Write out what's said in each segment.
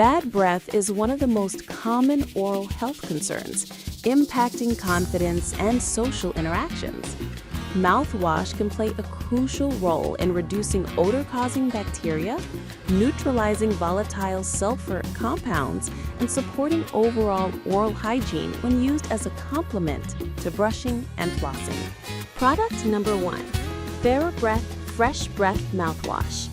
Bad breath is one of the most common oral health concerns, impacting confidence and social interactions. Mouthwash can play a crucial role in reducing odor-causing bacteria, neutralizing volatile sulfur compounds, and supporting overall oral hygiene when used as a complement to brushing and flossing. Product number 1. TheraBreath Fresh Breath Mouthwash.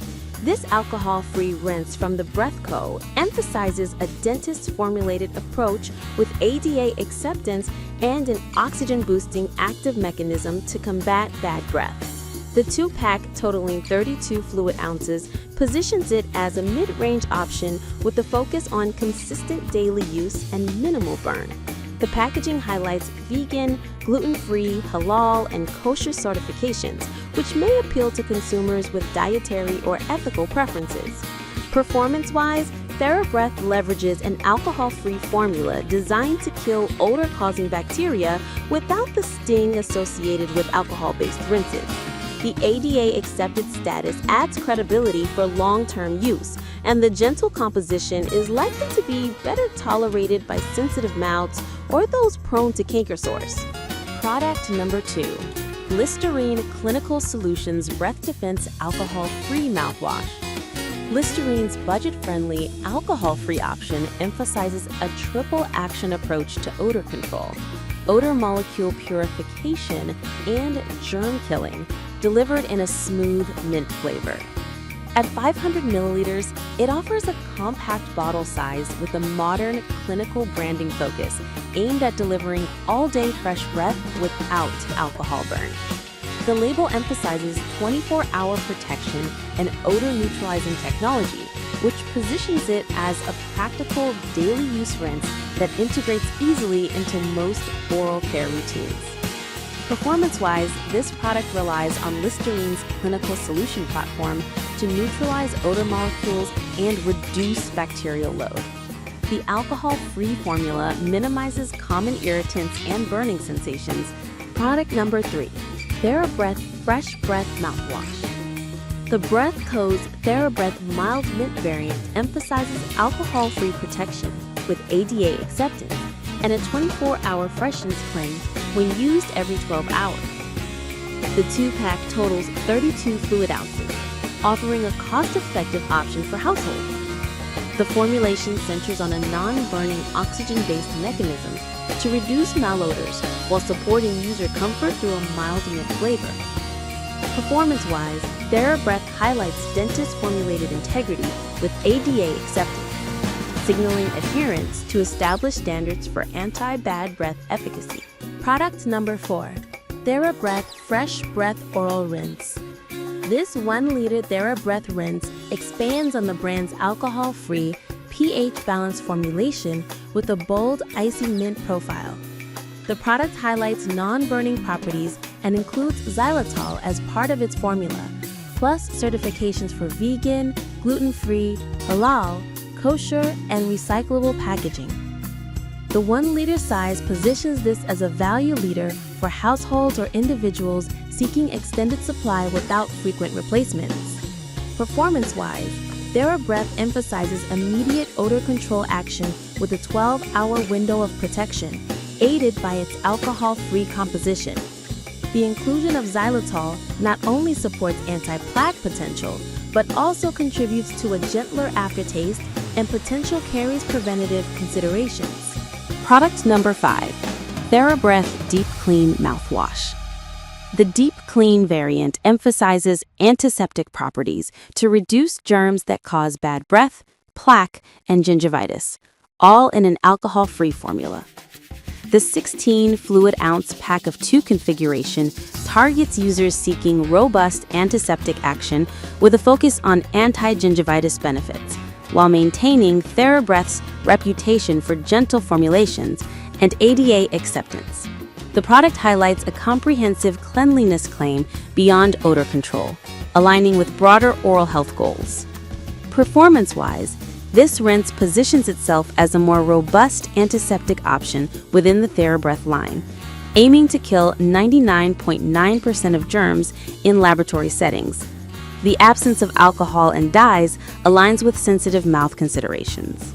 This alcohol-free rinse from the Breath Co. emphasizes a dentist-formulated approach with ADA acceptance and an oxygen-boosting active mechanism to combat bad breath. The 2-pack, totaling 32 fluid ounces, positions it as a mid-range option with a focus on consistent daily use and minimal burn. The packaging highlights vegan, gluten-free, halal, and kosher certifications, which may appeal to consumers with dietary or ethical preferences. Performance-wise, TheraBreath leverages an alcohol-free formula designed to kill odor-causing bacteria without the sting associated with alcohol-based rinses. The ADA-accepted status adds credibility for long-term use, and the gentle composition is likely to be better tolerated by sensitive mouths or those prone to canker sores. Product number 2. Listerine Clinical Solutions Breath Defense Alcohol-Free Mouthwash. Listerine's budget-friendly, alcohol-free option emphasizes a triple-action approach to odor control, odor molecule purification, and germ killing, delivered in a smooth mint flavor. At 500 milliliters, it offers a compact bottle size with a modern clinical branding focus aimed at delivering all-day fresh breath without alcohol burn. The label emphasizes 24-hour protection and odor-neutralizing technology, which positions it as a practical daily use rinse that integrates easily into most oral care routines. Performance-wise, this product relies on Listerine's clinical solution platform to neutralize odor molecules and reduce bacterial load. The alcohol-free formula minimizes common irritants and burning sensations. Product number 3. TheraBreath Fresh Breath Mouthwash. The Breath Co.'s TheraBreath Mild Mint variant emphasizes alcohol-free protection with ADA acceptance and a 24-hour freshness claim when used every 12 hours. The 2-pack totals 32 fluid ounces, offering a cost-effective option for households. The formulation centers on a non-burning oxygen-based mechanism to reduce malodors while supporting user comfort through a mild mint flavor. Performance-wise, TheraBreath highlights dentist-formulated integrity with ADA acceptance, signaling adherence to established standards for anti-bad breath efficacy. Product number 4. TheraBreath Fresh Breath Oral Rinse. This 1-liter TheraBreath rinse expands on the brand's alcohol-free, pH-balanced formulation with a bold, icy mint profile. The product highlights non-burning properties and includes xylitol as part of its formula, plus certifications for vegan, gluten-free, halal, kosher, and recyclable packaging. The 1-liter size positions this as a value leader for households or individuals seeking extended supply without frequent replacements. Performance-wise, TheraBreath emphasizes immediate odor control action with a 12-hour window of protection, aided by its alcohol-free composition. The inclusion of xylitol not only supports anti-plaque potential, but also contributes to a gentler aftertaste and potential caries preventative considerations. Product number 5. TheraBreath Deep Clean Mouthwash. The Deep Clean variant emphasizes antiseptic properties to reduce germs that cause bad breath, plaque, and gingivitis, all in an alcohol-free formula. The 16 fluid ounce pack of 2 configuration targets users seeking robust antiseptic action with a focus on anti-gingivitis benefits, while maintaining TheraBreath's reputation for gentle formulations and ADA acceptance. The product highlights a comprehensive cleanliness claim beyond odor control, aligning with broader oral health goals. Performance-wise, this rinse positions itself as a more robust antiseptic option within the TheraBreath line, aiming to kill 99.9% of germs in laboratory settings. The absence of alcohol and dyes aligns with sensitive mouth considerations.